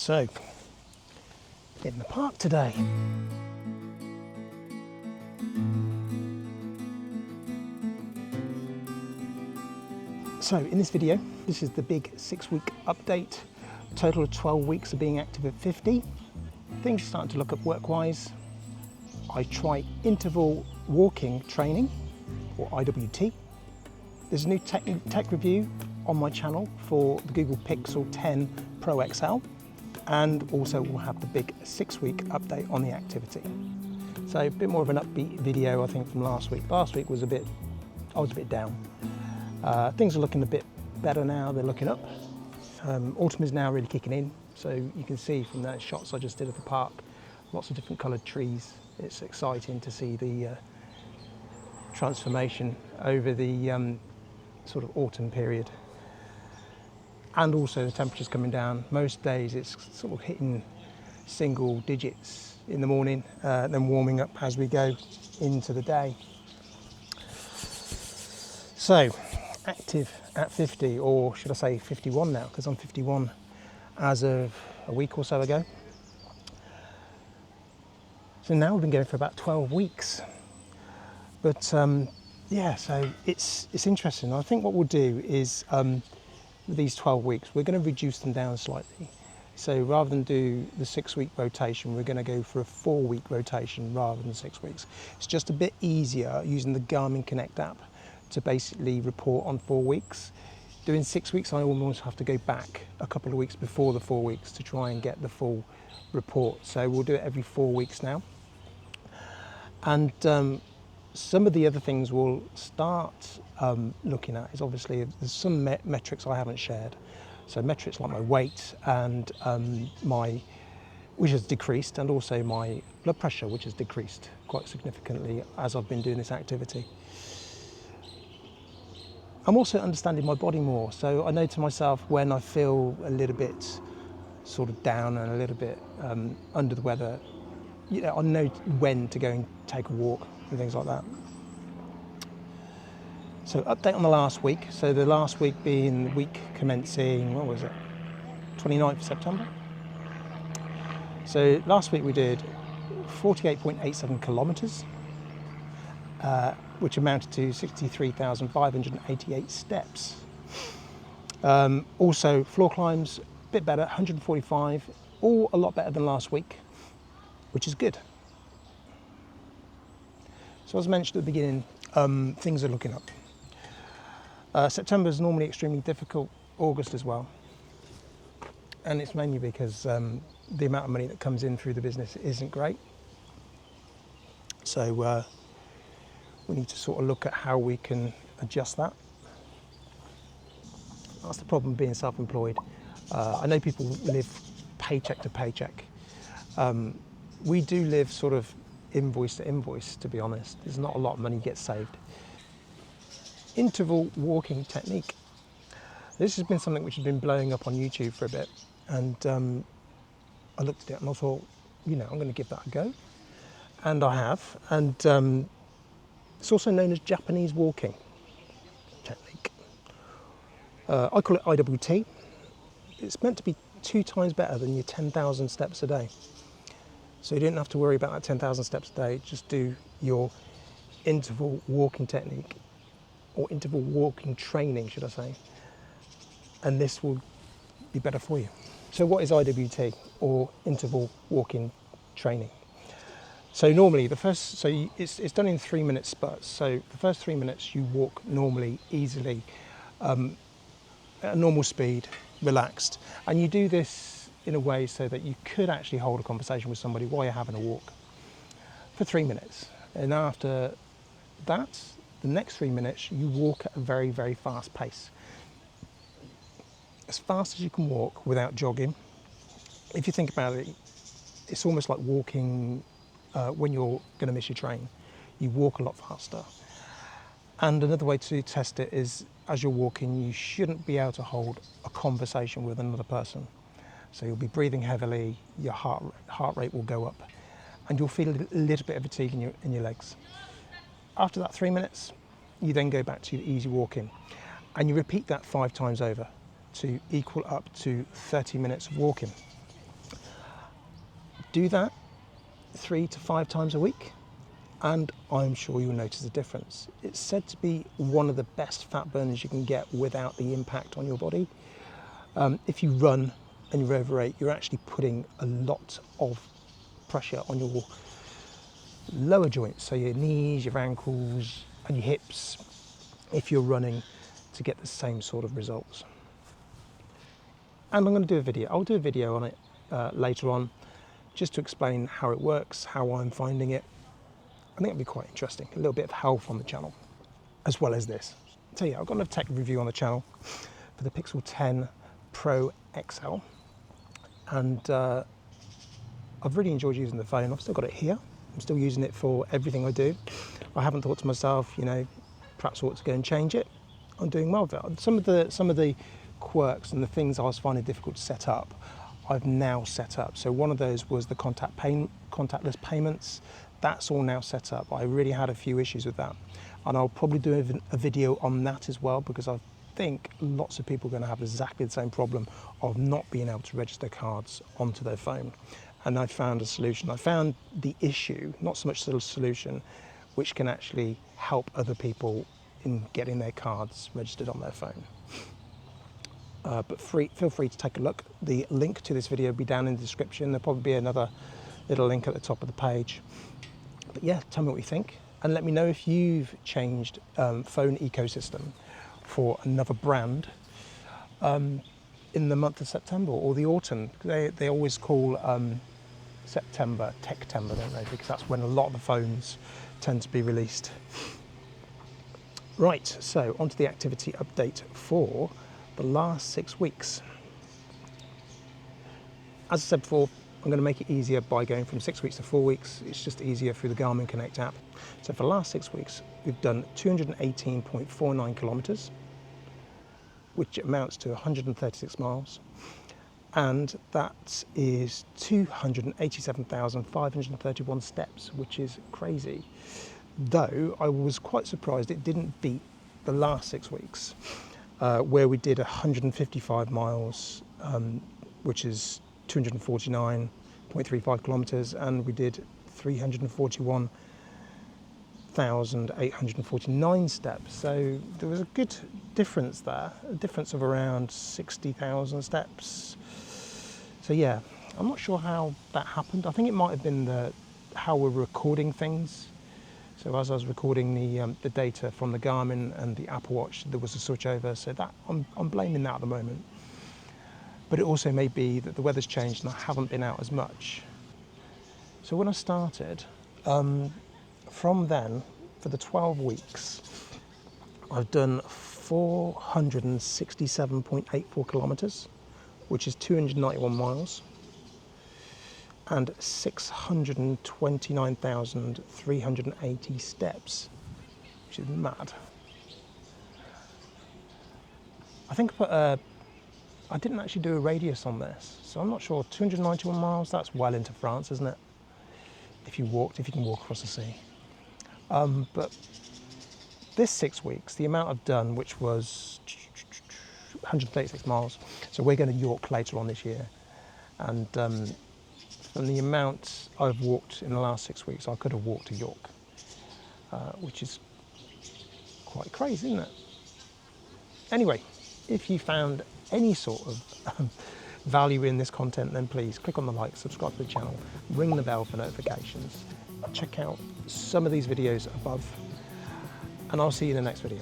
So, in the park today. So in this video, this is the big 6-week update. A total of 12 weeks of being active at 50. Things are starting to look up work-wise. I try interval walking training, or IWT. There's a new tech review on my channel for the Google Pixel 10 Pro XL. And also we'll have the big 6-week update on the activity. So a bit more of an upbeat video, I think, from last week. Last week was I was a bit down. Things are looking a bit better now, they're looking up. Autumn is now really kicking in, so you can see from those shots I just did of the park, lots of different coloured trees. It's exciting to see the transformation over the sort of autumn period. And also the temperature's coming down. Most days it's sort of hitting single digits in the morning, then warming up as we go into the day. So, active at 50, or should I say 51 now, because I'm 51 as of a week or so ago. So now we've been going for about 12 weeks. But yeah, so it's interesting. I think what we'll do is, with these 12 weeks, we're going to reduce them down slightly. So rather than do the 6-week rotation, we're going to go for a 4-week rotation rather than 6 weeks. It's just a bit easier using the Garmin Connect app to basically report on 4 weeks. Doing 6 weeks, I almost have to go back a couple of weeks before the 4 weeks to try and get the full report. So we'll do it every 4 weeks now. And some of the other things we'll start looking at is, obviously, there's some metrics I haven't shared. So metrics like my weight and which has decreased, and also my blood pressure, which has decreased quite significantly as I've been doing this activity. I'm also understanding my body more, so I know to myself when I feel a little bit sort of down and a little bit under the weather, you know, I know when to go and take a walk and things like that. So update on the last week. So the last week being the week commencing, what was it, 29th of September. So last week we did 48.87 kilometres, which amounted to 63,588 steps. Also floor climbs, a bit better, 145, all a lot better than last week, which is good. So as mentioned at the beginning, things are looking up. September is normally extremely difficult, August as well. And it's mainly because the amount of money that comes in through the business isn't great. So we need to sort of look at how we can adjust that. That's the problem being self-employed. I know people live paycheck to paycheck. We do live sort of invoice to invoice, to be honest. There's not a lot of money gets saved. Interval walking technique. This has been something which has been blowing up on YouTube for a bit, and I looked at it and I thought, you know, I'm going to give that a go, and I have. And it's also known as Japanese walking technique. I call it IWT. It's meant to be 2 times better than your 10,000 steps a day. So you don't have to worry about that 10,000 steps a day. Just do your interval walking technique, or interval walking training, should I say, and this will be better for you. So what is IWT, or interval walking training? So normally it's done in 3-minute spurts. So the first 3 minutes you walk normally, easily, at a normal speed, relaxed, and you do this in a way so that you could actually hold a conversation with somebody while you're having a walk for 3 minutes. And after that, the next 3 minutes, you walk at a very, very fast pace. As fast as you can walk without jogging. If you think about it, it's almost like walking when you're going to miss your train. You walk a lot faster. And another way to test it is, as you're walking, you shouldn't be able to hold a conversation with another person. So you'll be breathing heavily, your heart rate will go up, and you'll feel a little bit of fatigue in your legs. After that 3 minutes, you then go back to your easy walking, and you repeat that 5 times over to equal up to 30 minutes of walking. Do that 3 to 5 times a week, and I'm sure you'll notice a difference. It's said to be one of the best fat burners you can get without the impact on your body. If you run and you overeat, you're actually putting a lot of pressure on your lower joints, so your knees, your ankles and your hips, if you're running, to get the same sort of results. And I'm going to do a video. I'll do a video on it later on, just to explain how it works, how I'm finding it. I think it'll be quite interesting. A little bit of health on the channel, as well as this. So yeah, I've got a tech review on the channel for the Pixel 10 Pro XL, and I've really enjoyed using the phone. I've still got it here. I'm still using it for everything I do. I haven't thought to myself, you know, perhaps I ought to go and change it. I'm doing well with it. Some of the quirks and the things I was finding difficult to set up, I've now set up. So one of those was the contactless payments. That's all now set up. I really had a few issues with that, and I'll probably do a video on that as well, because I think lots of people are going to have exactly the same problem of not being able to register cards onto their phone. And I found a solution. I found the issue, not so much the solution, which can actually help other people in getting their cards registered on their phone. But feel free to take a look. The link to this video will be down in the description. There'll probably be another little link at the top of the page. But yeah, tell me what you think, and let me know if you've changed phone ecosystem for another brand in the month of September or the autumn. They always call September Techtember, don't they? Because that's when a lot of the phones tend to be released. Right, so onto the activity update for the last 6 weeks. As I said before, I'm going to make it easier by going from 6 weeks to 4 weeks. It's just easier through the Garmin Connect app. So for the last 6 weeks, we've done 218.49 kilometers, which amounts to 136 miles. And that is 287,531 steps, which is crazy. Though I was quite surprised it didn't beat the last 6 weeks, where we did 155 miles, which is 249.35 kilometers, and we did 341,849 steps. So there was a good difference there, a difference of around 60,000 steps. So yeah, I'm not sure how that happened. I think it might have been how we're recording things. So as I was recording the data from the Garmin and the Apple Watch, there was a switch over. So that I'm blaming that at the moment. But it also may be that the weather's changed and I haven't been out as much. So when I started, from then, for the 12 weeks, I've done 467.84 kilometers, which is 291 miles, and 629,380 steps, which is mad. I think I didn't actually do a radius on this, so I'm not sure. 291 miles, that's well into France, isn't it? If you can walk across the sea. But this 6 weeks, the amount I've done, which was 136 miles, so we're going to York later on this year, and from the amount I've walked in the last 6 weeks, I could have walked to York, which is quite crazy, isn't it? Anyway, if you found any sort of value in this content, then please click on the like, subscribe to the channel, ring the bell for notifications, check out some of these videos above, and I'll see you in the next video.